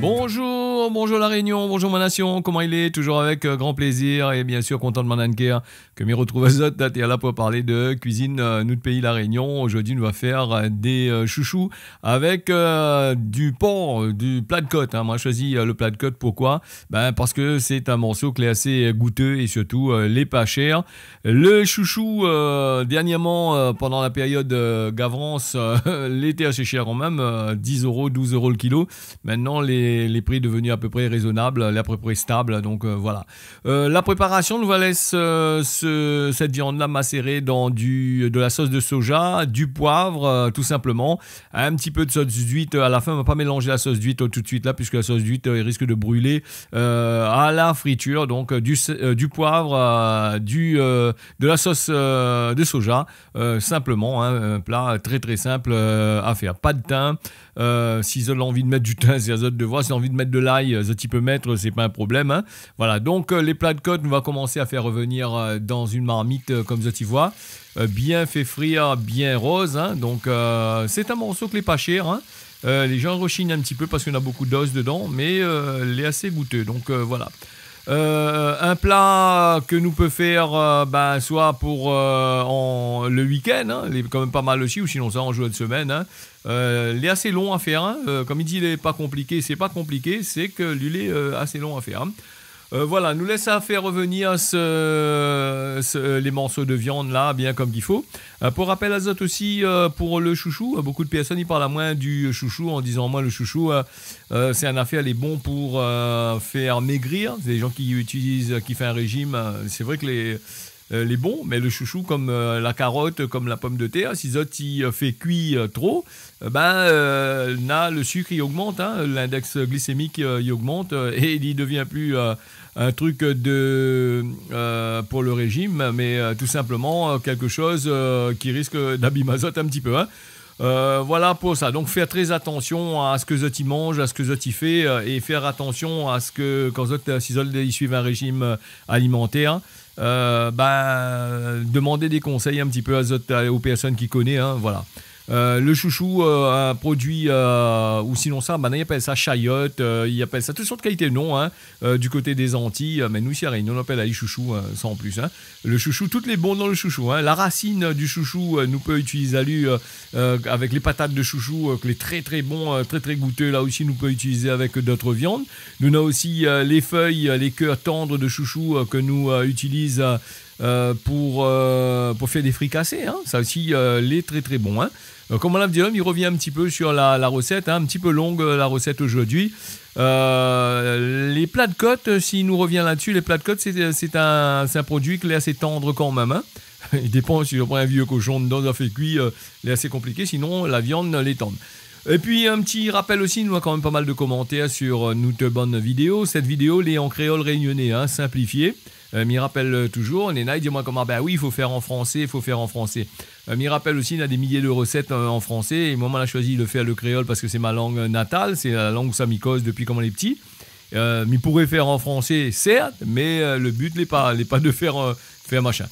Bonjour, bonjour la Réunion, bonjour ma nation, comment il est? Toujours avec grand plaisir et bien sûr content de m'en anker que m'y retrouve à Zot, et là pour parler de cuisine notre pays la Réunion. Aujourd'hui nous va faire des chouchous avec du porc, du plat de côte. Moi j'ai choisi le plat de côte, pourquoi? Parce que c'est un morceau qui est assez goûteux et surtout les pas cher. Le chouchou dernièrement pendant la période Gavrance l'été assez cher quand même, 10 euros, 12 euros le kilo. Maintenant les prix devenus à peu près raisonnables, à peu près stables, donc voilà. La préparation nous va laisser cette viande-là macérer dans de la sauce de soja, du poivre, tout simplement, un petit peu de sauce d'huître à la fin. On ne va pas mélanger la sauce d'huître tout de suite là, puisque la sauce d'huître risque de brûler à la friture. Donc du poivre, de la sauce de soja, simplement, un plat très très simple à faire. Pas de thym. Si vous avez envie de mettre du thym, c'est à vous de voir. Si vous avez envie de mettre de l'ail, tu peux mettre, c'est pas un problème. Voilà, donc les plats de côte, on va commencer à faire revenir dans une marmite comme ça tu vois, bien fait frire, bien rose. Donc c'est un morceau qui n'est pas cher. Les gens rechignent un petit peu parce qu'on a beaucoup d'os dedans, mais il est assez goûteux. Donc voilà. Un plat que nous peut faire soit pour le week-end, il est quand même pas mal aussi, ou sinon ça en jour de semaine. Il est assez long à faire. Comme il dit, il n'est pas compliqué, c'est pas compliqué, c'est que lui est assez long à faire. Voilà, nous laisse à faire revenir les morceaux de viande là, bien comme il faut. Pour rappel azote aussi, pour le chouchou, beaucoup de personnes ils parlent à moins du chouchou en disant moi le chouchou c'est un affaire, il est bon pour faire maigrir. C'est des gens qui font un régime, c'est vrai que les bons, mais le chouchou comme la carotte, comme la pomme de terre, si autres y fait cuire trop, le sucre il augmente, l'index glycémique il augmente et il devient plus un truc pour le régime, mais tout simplement quelque chose qui risque d'abîmer un petit peu. Voilà pour ça. Donc faire très attention à ce que Zoti mange, à ce que Zoti fait, et faire attention à ce que quand ils suivent un régime alimentaire, demander des conseils un petit peu aux personnes qui connaissent. Voilà. Le chouchou, un produit, ou sinon ça, il appelle ça chayotte, il appelle ça toutes sortes de qualités de noms, du côté des Antilles, mais nous ici à Réunion on appelle les chouchous, sans plus. Le chouchou, toutes les bons dans le chouchou. La racine du chouchou, nous peut utiliser avec les patates de chouchou, que les très très bons, très très goûteux, là aussi nous peut utiliser avec d'autres viandes. Nous avons aussi les feuilles, les cœurs tendres de chouchou que nous utilisons pour faire des fricassés. Ça aussi, les très très bons. Comme on l'a dit, il revient un petit peu sur la recette, un petit peu longue la recette aujourd'hui. Les plats de côte, s'il nous revient là-dessus, les plats de côte, c'est un produit qui est assez tendre quand même. Il dépend si on prend un vieux cochon dedans, ça fait cuire, il est assez compliqué, sinon la viande l'est tendre. Et puis un petit rappel aussi, nous avons quand même pas mal de commentaires sur notre bonne vidéo. Cette vidéo, elle est en créole réunionnais, simplifié. M'y rappelle toujours, Néna, il dit moi comment, oui, il faut faire en français, M'y rappelle aussi, il y a des milliers de recettes en français, et moi, on a choisi de faire le créole parce que c'est ma langue natale, c'est la langue où ça m'y cause depuis quand on est petit. M'y pourrait faire en français, certes, mais le but n'est pas de faire machin.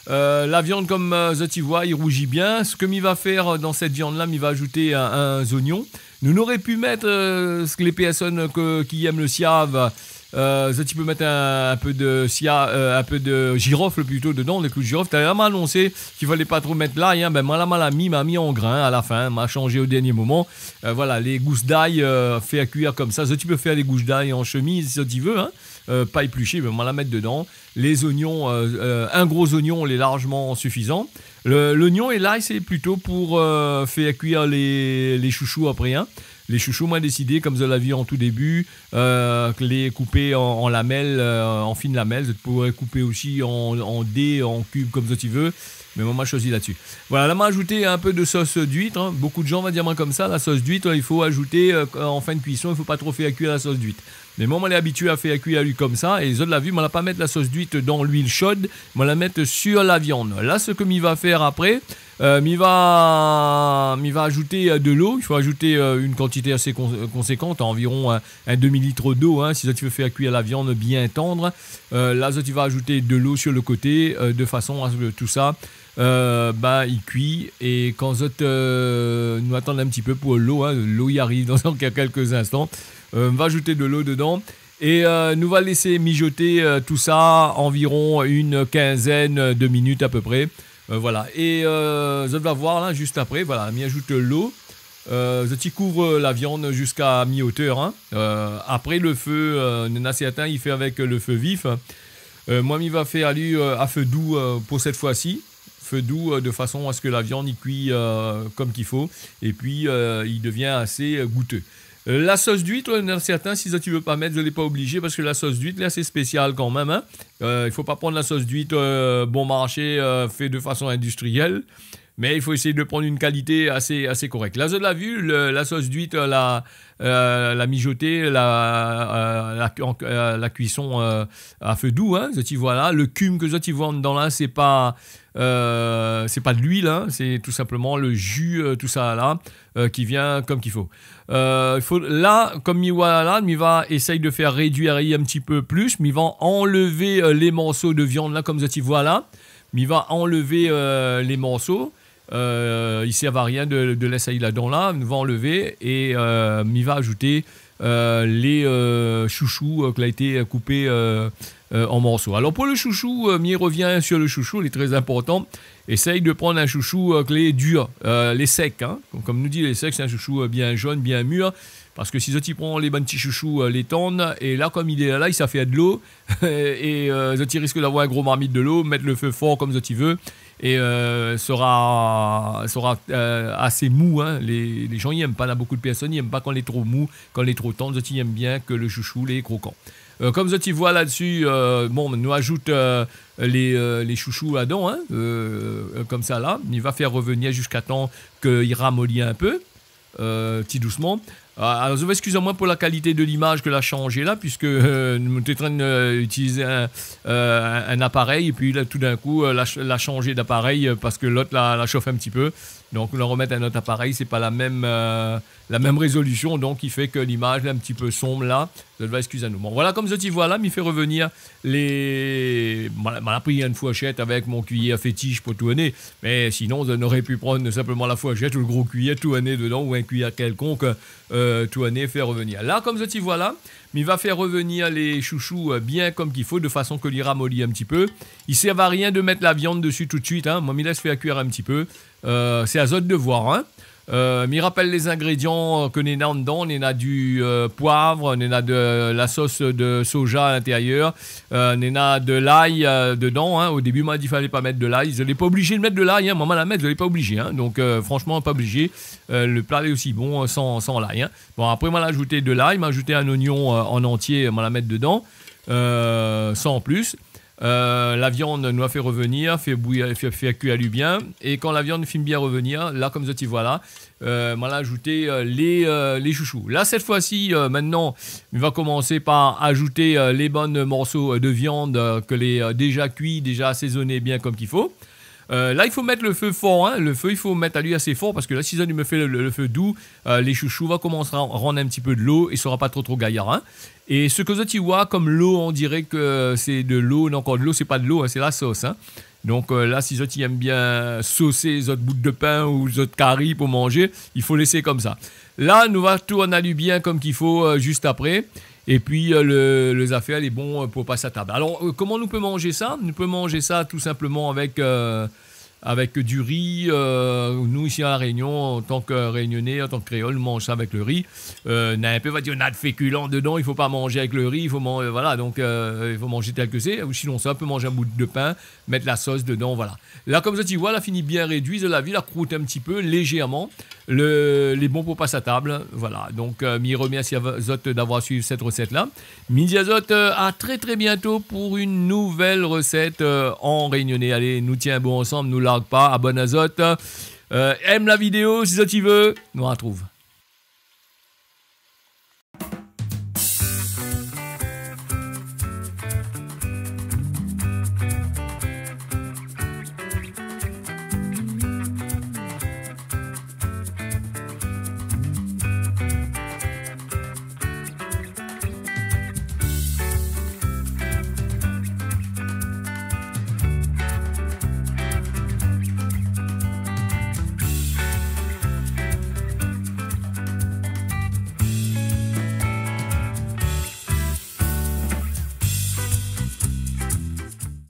La viande, comme tu vois, il rougit bien. Ce que m'y va faire dans cette viande-là, m'y va ajouter un oignon. Nous n'aurions pu mettre ce que les personnes qui aiment le siave. Tu peux mettre un peu de girofle plutôt dedans, des clous de girofle. Tu as vraiment annoncé qu'il fallait pas trop mettre l'ail. Moi, m'a mis en grain à la fin, m'a changé au dernier moment. Voilà, les gousses d'ail fait à cuire comme ça. Tu peux faire les gousses d'ail en chemise si tu veux, pas épluchées, mais moi la mettre dedans. Les oignons, un gros oignon, est largement suffisant. L'oignon et l'ail, c'est plutôt pour faire cuire les chouchous après. Les chouchous, moi, décidé, comme je l'avais vu en tout début, les couper en lamelles, en fines lamelles. Tu pourrais couper aussi en dés, en cubes, comme ça tu veux. Mais moi, j'ai choisi là-dessus. Voilà, là, m'a ajouté un peu de sauce d'huître. Beaucoup de gens vont dire comme ça, la sauce d'huître, il faut ajouter en fin de cuisson, il ne faut pas trop faire cuire la sauce d'huître. Mais moi, on est habitué à faire cuire lui comme ça. Et les autres l'ont vu, on ne va pas mettre la sauce d'huître dans l'huile chaude, on la mettre sur la viande. Là, ce que m'y va faire après, m'y va ajouter de l'eau. Il faut ajouter une quantité assez conséquente, environ un demi-litre d'eau, si tu veux faire cuire la viande bien tendre. Là, tu vas ajouter de l'eau sur le côté, de façon à ce que tout ça il cuit. Et quand nous attendons un petit peu pour l'eau, l'eau y arrive dans quelques instants. On va ajouter de l'eau dedans. Et nous va laisser mijoter tout ça environ une quinzaine de minutes à peu près. Voilà. Et vous allez voir là juste après. Voilà, on y ajoute l'eau. Je couvre la viande jusqu'à mi-hauteur. Hein. Après le feu, certains il fait avec le feu vif. Moi, il va faire lui à feu doux pour cette fois-ci. Feu doux de façon à ce que la viande y cuit comme qu'il faut. Et puis, il devient assez goûteux. La sauce d'huître, certains, si tu ne veux pas mettre, je ne l'ai pas obligé parce que la sauce d'huître, là, c'est spécial quand même. Hein. Il ne faut pas prendre la sauce d'huître bon marché, fait de façon industrielle. Mais il faut essayer de prendre une qualité assez correcte. Là, je l'ai vu, la sauce d'huître, la mijotée, la cuisson à feu doux. Hein, tu vois là, le cume que tu vois dedans là, c'est pas de l'huile, hein, c'est tout simplement le jus, tout ça là, qui vient comme qu'il faut. Là, comme il va essayer de faire réduire un petit peu plus, mais il va enlever les morceaux de viande là, comme tu vois là. Il va enlever les morceaux. Il ne sert à rien de laisser là-dedans là. Il va enlever et il va ajouter les chouchous qui ont été coupés en morceaux. Alors pour le chouchou, il revient sur le chouchou, il est très important. Essaye de prendre un chouchou qui est dur, les secs. Hein. Comme nous dit les secs, c'est un chouchou bien jaune, bien mûr. Parce que si tu prends les bons petits chouchous, les tendres, et là, comme il est là, il s'est fait de l'eau, et tu risques d'avoir un gros marmite de l'eau, mettre le feu fort comme tu veux, et sera assez mou. Hein. Les gens, ils n'aiment pas, là, beaucoup de personnes, ils n'aiment pas quand il est trop mou, quand il est trop tendre, ils aiment bien que le chouchou est croquant. Comme tu vois là-dessus, bon, nous ajoute les chouchous là-dedans, hein, comme ça là, il va faire revenir jusqu'à temps qu'il ramollit un peu, petit doucement. Alors, je vais excusez-moi pour la qualité de l'image que l'a changé là, puisque nous étions en train d'utiliser un appareil, et puis là, tout d'un coup, l'a changé d'appareil parce que l'autre l'a chauffé un petit peu. Donc, on remettre un autre appareil, c'est pas la même résolution, donc il fait que l'image est un petit peu sombre là. Je vais excusez-nous. Bon, voilà, comme tu vois là, il fait revenir les. M'a pris une fourchette avec mon cuillère fétiche pour tout nez, mais sinon, on aurait pu prendre simplement la fourchette ou le gros cuillère tout nez dedans, ou un cuillère quelconque. Tout année fait revenir. Là, comme tu vois là, il va faire revenir les chouchous bien comme qu'il faut, de façon que l'il ramollit un petit peu. Il ne sert à rien de mettre la viande dessus tout de suite. Hein. Moi, il laisse faire cuire un petit peu. C'est à zone de voir. Hein. Il rappelle les ingrédients que nous avons dedans. On a du poivre, on a de la sauce de soja à l'intérieur, on a de l'ail dedans. Hein. Au début, moi, il dit qu'il ne fallait pas mettre de l'ail. Je n'ai pas obligé de mettre de l'ail. Hein. Maman la mettre, je ne l'ai pas obligé. Hein. Donc, franchement, pas obligé. Le plat est aussi bon sans l'ail. Hein. Bon, après, moi, j'ai ajouté de l'ail, m'a ajouté un oignon en entier, moi la mettre dedans, sans plus. La viande nous a fait revenir, fait bouillir, fait cuire du bien. Et quand la viande finit bien revenir, là, comme ça, tu vois là, on a ajouté les chouchous. Là, cette fois-ci, maintenant, on va commencer par ajouter les bons morceaux de viande que les déjà cuits, déjà assaisonnés bien comme qu'il faut. Là, il faut mettre le feu fort. Hein. Le feu, il faut mettre à lui assez fort parce que là, si ça me fait le feu doux, les chouchous vont commencer à rendre un petit peu de l'eau et ne sera pas trop gaillard. Hein. Et ce que tu vois comme l'eau, on dirait que c'est de l'eau. Non, encore de l'eau, c'est pas de l'eau, hein, c'est la sauce. Hein. Donc là, si tu aimes bien saucer les autres bouts de pain ou les autres caries pour manger, il faut laisser comme ça. Là, nous va tout en allumer bien comme qu'il faut juste après. Et puis, les affaires, est bon pour passer à table. Alors, comment nous peut manger ça? Nous peut manger ça tout simplement avec du riz. Nous, ici à La Réunion, en tant que Réunionnais, en tant que Créole, nous mangeons ça avec le riz. On a un peu, on va dire, on a de féculents dedans, il ne faut pas manger avec le riz, il faut manger, voilà, donc il faut manger tel que c'est. Ou sinon, ça, on peut manger un bout de pain, mettre la sauce dedans, voilà. Là, comme ça, tu vois, la fini bien réduite, je la vis, la croûte un petit peu, légèrement. Les bons pour passer à table, voilà. Donc, m'y remercie à vous d'avoir suivi cette recette-là. Midi à à très très bientôt pour une nouvelle recette en réunionnais. Allez, nous tiens bon ensemble, nous largue pas, abonne à Zot. Aime la vidéo si ça t'y veut, nous retrouve.